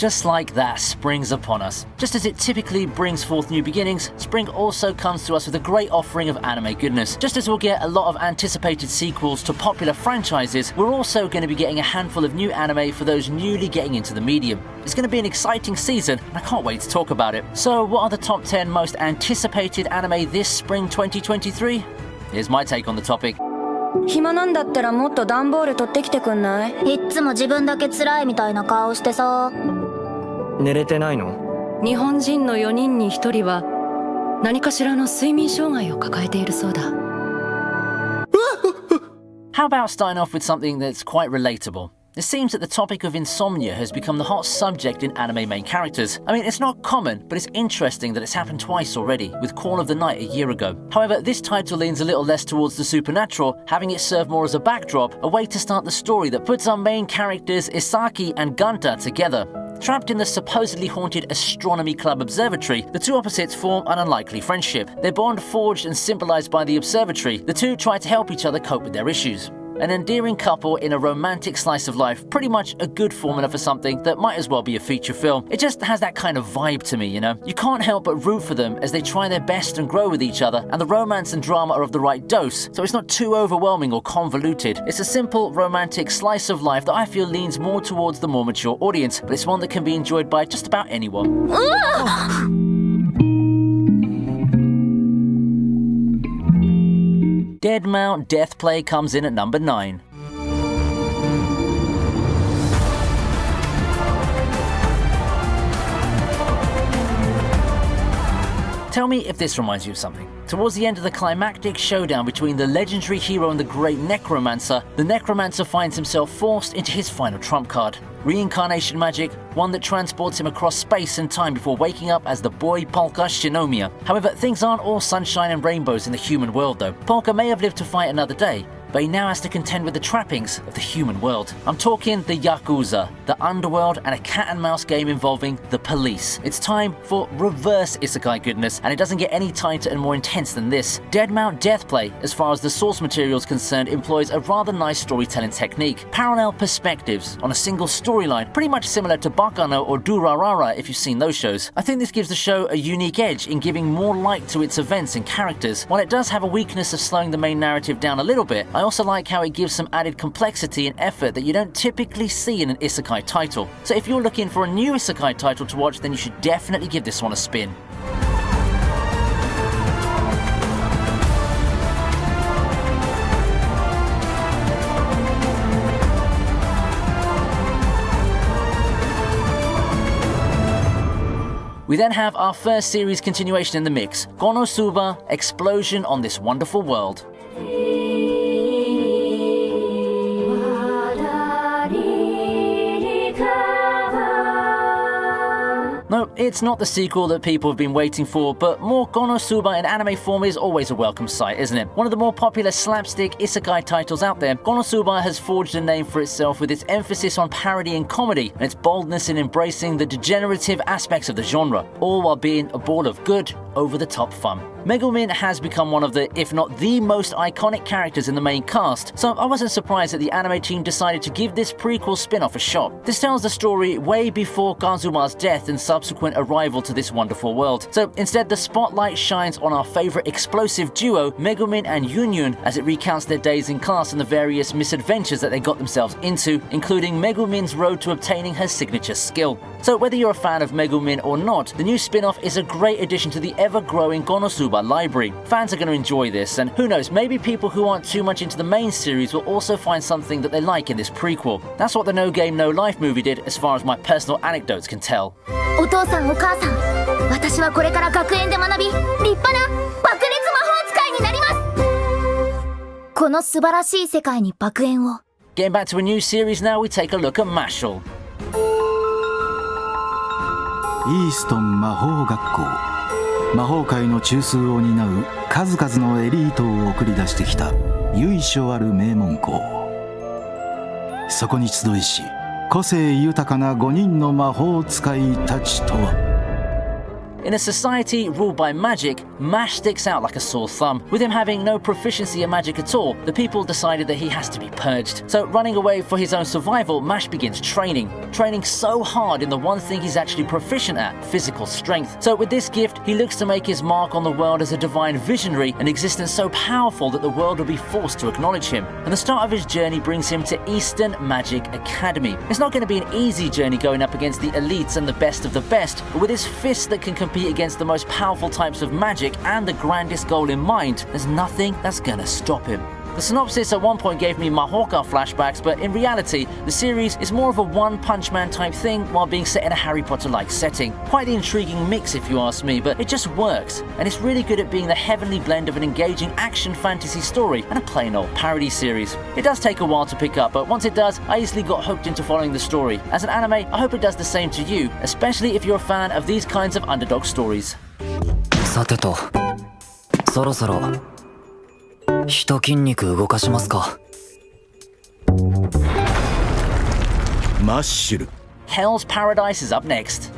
Just like that, spring's upon us. Just as it typically brings forth new beginnings, spring also comes to us with a great offering of anime goodness. Just as we'll get a lot of anticipated sequels to popular franchises, we're also going to be getting a handful of new anime for those newly getting into the medium. It's going to be an exciting season, and I can't wait to talk about it. So what are the top 10 most anticipated anime this spring 2023? Here's my take on the topic. 暇なんだったらもっと段ボール取ってきてくんない？いっつも自分だけ辛いみたいな顔してさ。寝れてないの？日本人の4人に1人は何かしらの睡眠障害を抱えているそうだ。How about starting off with something that's quite relatable? It seems that the topic of insomnia has become the hot subject in anime main characters. I mean, it's not common, but it's interesting that it's happened twice already, with Call of the Night a year ago. However, this title leans a little less towards the supernatural, having it serve more as a backdrop, a way to start the story that puts our main characters Isaki and Ganta together. Trapped in the supposedly haunted Astronomy Club Observatory, the two opposites form an unlikely friendship. Their bond forged and symbolized by the observatory, the two try to help each other cope with their issues. An endearing couple in a romantic slice of life, pretty much a good formula for something that might as well be a feature film. It just has that kind of vibe to me, you know? You can't help but root for them as they try their best and grow with each other, and the romance and drama are of the right dose, so it's not too overwhelming or convoluted. It's a simple, romantic slice of life that I feel leans more towards the more mature audience, but it's one that can be enjoyed by just about anyone. Dead Mount Death Play comes in at number 9. Tell me if this reminds you of something. Towards the end of the climactic showdown between the legendary hero and the great necromancer, the necromancer finds himself forced into his final trump card. Reincarnation magic, one that transports him across space and time before waking up as the boy Polka Shinomiya. However, things aren't all sunshine and rainbows in the human world though. Polka may have lived to fight another day, but he now has to contend with the trappings of the human world. I'm talking the Yakuza, the underworld, and a cat-and-mouse game involving the police. It's time for reverse isekai goodness, and it doesn't get any tighter and more intense than this. Dead Mount Death Play, as far as the source material is concerned, employs a rather nice storytelling technique. Parallel perspectives on a single storyline, pretty much similar to Bakano or Durarara if you've seen those shows. I think this gives the show a unique edge in giving more light to its events and characters. While it does have a weakness of slowing the main narrative down a little bit, I also like how it gives some added complexity and effort that you don't typically see in an isekai title. So if you're looking for a new isekai title to watch, then you should definitely give this one a spin. We then have our first series continuation in the mix, Konosuba, Explosion on This Wonderful World. No, it's not the sequel that people have been waiting for, but more Konosuba in anime form is always a welcome sight, isn't it? One of the more popular slapstick isekai titles out there, Konosuba has forged a name for itself with its emphasis on parody and comedy, and its boldness in embracing the degenerative aspects of the genre, all while being a ball of good, over-the-top fun. Megumin has become one of the, if not the most iconic characters in the main cast, so I wasn't surprised that the anime team decided to give this prequel spin-off a shot. This tells the story way before Kazuma's death and subsequent arrival to this wonderful world. So instead, the spotlight shines on our favorite explosive duo, Megumin and Yunyun, as it recounts their days in class and the various misadventures that they got themselves into, including Megumin's road to obtaining her signature skill. So whether you're a fan of Megumin or not, the new spin-off is a great addition to the ever-growing Konosuba library. Fans are going to enjoy this, and who knows, maybe people who aren't too much into the main series will also find something that they like in this prequel. That's what the No Game No Life movie did, as far as my personal anecdotes can tell. お父さんお母さん、私はこれから学園で学び、立派な爆裂魔法使いになります。この素晴らしい世界に爆炎を。Getting back to a new series now, we take a look at Mashal. イーストン魔法学校、魔法界の中枢を担う数々のエリートを送り出してきた由緒ある名門校。そこに集いし、個性豊かな5人の魔法使いたちとは。In a society ruled by magic, Mash sticks out like a sore thumb. With him having no proficiency in magic at all, the people decided that he has to be purged. So running away for his own survival, Mash begins training so hard in the one thing he's actually proficient at, physical strength. So with this gift, he looks to make his mark on the world as a divine visionary, an existence so powerful that the world will be forced to acknowledge him. And the start of his journey brings him to Eastern Magic Academy. It's not going to be an easy journey going up against the elites and the best of the best, but with his fists that can compete against the most powerful types of magic and the grandest goal in mind, there's nothing that's gonna stop him. The synopsis at one point gave me Mahoka flashbacks, but in reality, the series is more of a One-Punch Man type thing while being set in a Harry Potter-like setting. Quite the intriguing mix if you ask me, but it just works, and it's really good at being the heavenly blend of an engaging action fantasy story and a plain old parody series. It does take a while to pick up, but once it does, I easily got hooked into following the story. As an anime, I hope it does the same to you, especially if you're a fan of these kinds of underdog stories. さてと、そろそろ一筋肉動かしますか。マッシュル。 Hell's Paradise is up next.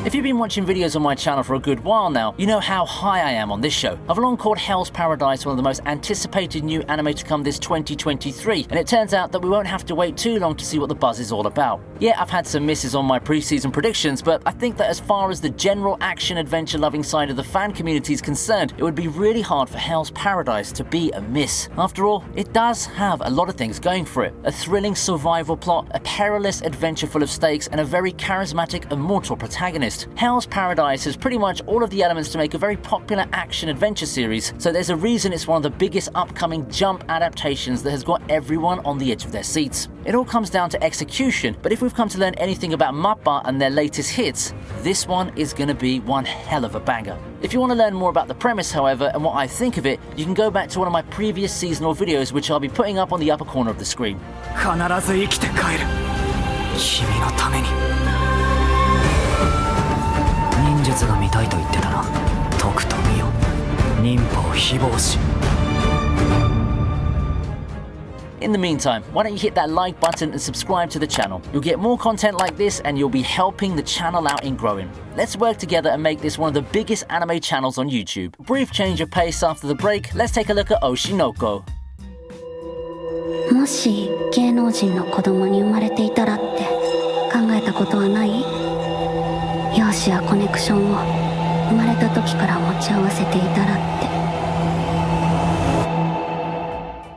If you've been watching videos on my channel for a good while now, you know how high I am on this show. I've long called Hell's Paradise one of the most anticipated new anime to come this 2023, and it turns out that we won't have to wait too long to see what the buzz is all about. Yeah, I've had some misses on my pre-season predictions, but I think that as far as the general action-adventure loving side of the fan community is concerned, it would be really hard for Hell's Paradise to be a miss. After all, it does have a lot of things going for it. A thrilling survival plot, a perilous adventure full of stakes, and a very charismatic immortal protagonist. Hell's Paradise has pretty much all of the elements to make a very popular action-adventure series, so there's a reason it's one of the biggest upcoming Jump adaptations that has got everyone on the edge of their seats. It all comes down to execution, but if we've come to learn anything about MAPPA and their latest hits, this one is going to be one hell of a banger. If you want to learn more about the premise, however, and what I think of it, you can go back to one of my previous seasonal videos, which I'll be putting up on the upper corner of the screen. 必ず生きて帰る。君のために。忍術が見たいと言ってたな。とくと見よ。忍法非暴死。In the meantime, why don't you hit that like button and subscribe to the channel? You'll get more content like this and you'll be helping the channel out in growing. Let's work together and make this one of the biggest anime channels on YouTube. Brief change of pace after the break, let's take a look at Oshinoko. もし芸能人の子供に生まれていたらって考えたことはない？容姿やコネクションを生まれた時から持ち合わせていたらって。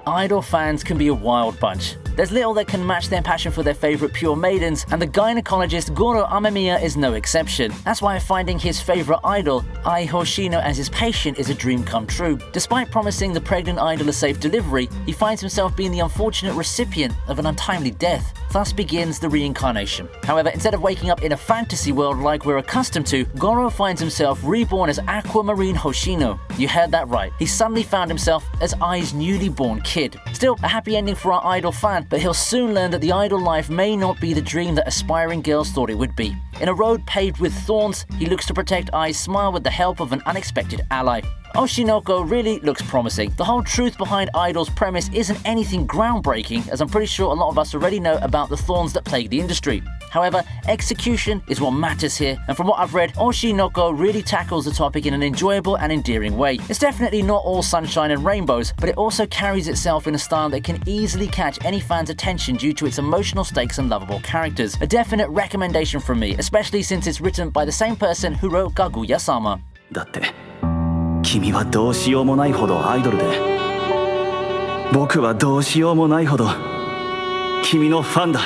Idol fans can be a wild bunch. There's little that can match their passion for their favourite pure maidens, and the gynecologist Goro Amemiya is no exception. That's why finding his favourite idol, Ai Hoshino, as his patient is a dream come true. Despite promising the pregnant idol a safe delivery, he finds himself being the unfortunate recipient of an untimely death. Thus begins the reincarnation. However, instead of waking up in a fantasy world like we're accustomed to, Goro finds himself reborn as Aquamarine Hoshino. You heard that right. He suddenly found himself as Ai's newly born kid. Still, a happy ending for our idol fan, but he'll soon learn that the idol life may not be the dream that aspiring girls thought it would be. In a road paved with thorns, he looks to protect Ai's smile with the help of an unexpected ally. Oshinoko really looks promising. The whole truth behind Idol's premise isn't anything groundbreaking, as I'm pretty sure a lot of us already know about the thorns that plague the industry. However, execution is what matters here, and from what I've read, Oshinoko really tackles the topic in an enjoyable and endearing way. It's definitely not all sunshine and rainbows, but it also carries itself in a style that can easily catch any fan's attention due to its emotional stakes and lovable characters. A definite recommendation from me, especially since it's written by the same person who wrote Kaguya-sama. だって君はどうしようもないほどアイドルで僕はどうしようもないほど君のファンだ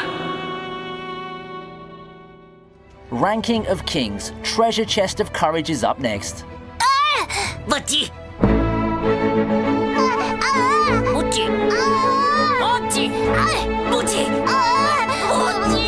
Ranking of Kings, Treasure Chest of Courage is up next. ぼっちぼっちぼっちぼっちぼっち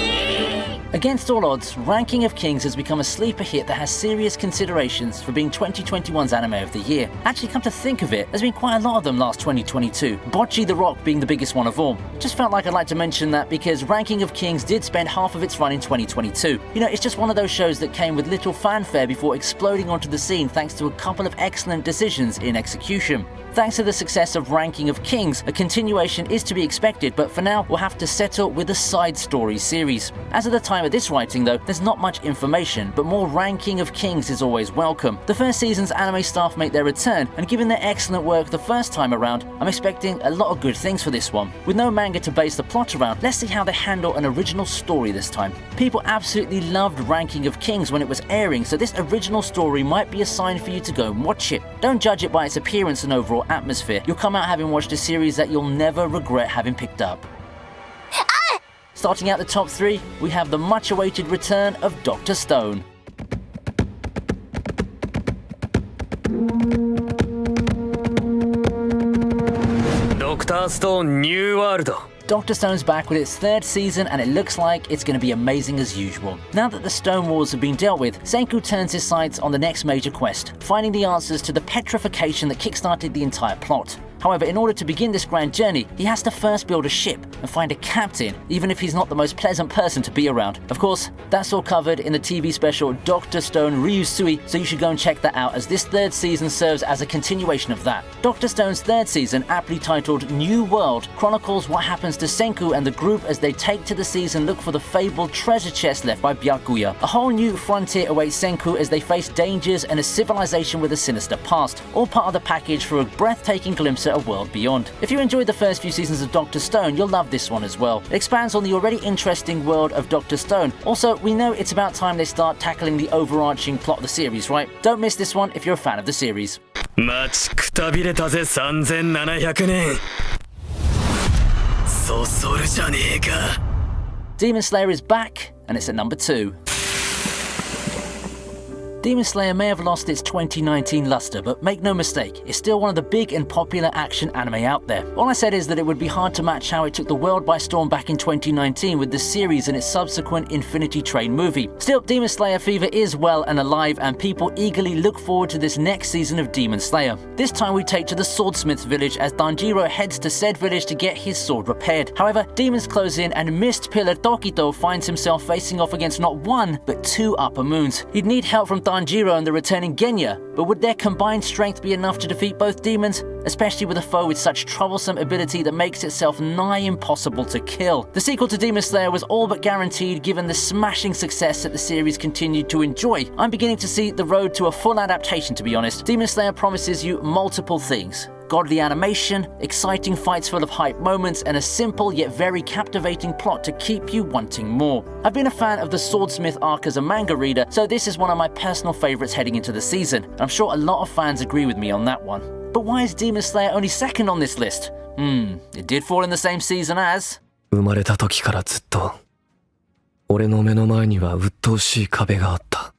Against all odds, Ranking of Kings has become a sleeper hit that has serious considerations for being 2021's anime of the year. Actually, come to think of it, there's been quite a lot of them last 2022, Bocchi the Rock being the biggest one of all. Just felt like I'd like to mention that because Ranking of Kings did spend half of its run in 2022. You know, it's just one of those shows that came with little fanfare before exploding onto the scene thanks to a couple of excellent decisions in execution. Thanks to the success of Ranking of Kings, a continuation is to be expected, but for now we'll have to settle with a side story series. As of the time of this writing though, there's not much information, but more Ranking of Kings is always welcome. The first season's anime staff make their return, and given their excellent work the first time around, I'm expecting a lot of good things for this one. With no manga to base the plot around, let's see how they handle an original story this time. People absolutely loved Ranking of Kings when it was airing, so this original story might be a sign for you to go and watch it. Don't judge it by its appearance and overall atmosphere. You'll come out having watched a series that you'll never regret having picked up. Starting out the top 3, we have the much-awaited return of Dr. Stone. Dr. Stone New World. Dr. Stone's back with its third season, and it looks like it's going to be amazing as usual. Now that the Stone Wars have been dealt with, Senku turns his sights on the next major quest, finding the answers to the petrification that kickstarted the entire plot. However, in order to begin this grand journey, he has to first build a ship and find a captain, even if he's not the most pleasant person to be around. Of course, that's all covered in the TV special Dr. Stone Ryusui, so you should go and check that out as this third season serves as a continuation of that. Dr. Stone's third season, aptly titled New World, chronicles what happens to Senku and the group as they take to the seas and look for the fabled treasure chest left by Byakuya. A whole new frontier awaits Senku as they face dangers and a civilization with a sinister past, all part of the package for a breathtaking glimpse at a world beyond. If you enjoyed the first few seasons of Dr. Stone, you'll love this one as well. It expands on the already interesting world of Dr. Stone. Also, we know it's about time they start tackling the overarching plot of the series, right? Don't miss this one if you're a fan of the series. 待ちくたびれたぜ3700年そそるじゃねえか Demon Slayer is back, and it's at number 2. Demon Slayer may have lost its 2019 luster, but make no mistake, it's still one of the big and popular action anime out there. All I said is that it would be hard to match how it took the world by storm back in 2019 with the series and its subsequent Infinity Train movie. Still, Demon Slayer fever is well and alive, and people eagerly look forward to this next season of Demon Slayer. This time we take to the Swordsmith's village as Danjiro heads to said village to get his sword repaired. However, demons close in and Mist Pillar Tokito finds himself facing off against not one, but 2 upper moons. He'd need help from Danjiro and the returning Genya, but would their combined strength be enough to defeat both demons? Especially with a foe with such troublesome ability that makes itself nigh impossible to kill. The sequel to Demon Slayer was all but guaranteed given the smashing success that the series continued to enjoy. I'm beginning to see the road to a full adaptation, to be honest. Demon Slayer promises you multiple things. Godly animation, exciting fights full of hype moments, and a simple yet very captivating plot to keep you wanting more. I've been a fan of the Swordsmith arc as a manga reader, so this is one of my personal favourites heading into the season, and I'm sure a lot of fans agree with me on that one. But why is Demon Slayer only second on this list? It did fall in the same season as... 生まれた時からずっと俺の目の前には鬱陶しい壁があった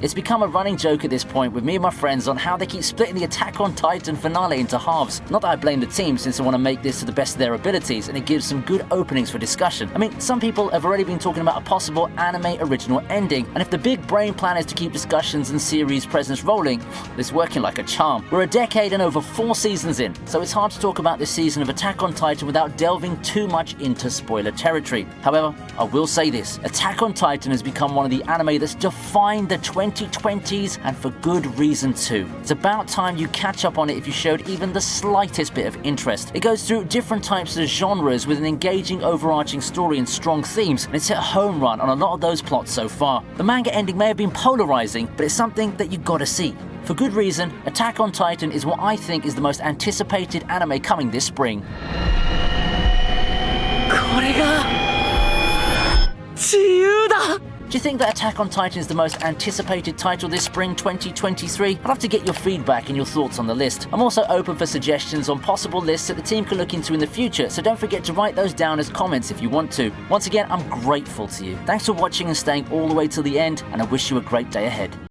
It's become a running joke at this point with me and my friends on how they keep splitting the Attack on Titan finale into halves. Not that I blame the team since they want to make this to the best of their abilities, and it gives some good openings for discussion. I mean, some people have already been talking about a possible anime original ending, and if the big brain plan is to keep discussions and series presence rolling, it's working like a charm. We're a decade and over 4 seasons in, so it's hard to talk about this season of Attack on Titan without delving too much into spoiler territory. However, I will say this, Attack on Titan has become one of the anime that's defined the 2020s, and for good reason too. It's about time you catch up on it if you showed even the slightest bit of interest. It goes through different types of genres with an engaging overarching story and strong themes, and it's hit a home run on a lot of those plots so far. The manga ending may have been polarizing, but it's something that you gotta see. For good reason, Attack on Titan is what I think is the most anticipated anime coming this spring. これが自由だ Do you think that Attack on Titan is the most anticipated title this spring 2023? I'd love to get your feedback and your thoughts on the list. I'm also open for suggestions on possible lists that the team can look into in the future, so don't forget to write those down as comments if you want to. Once again, I'm grateful to you. Thanks for watching and staying all the way till the end, and I wish you a great day ahead.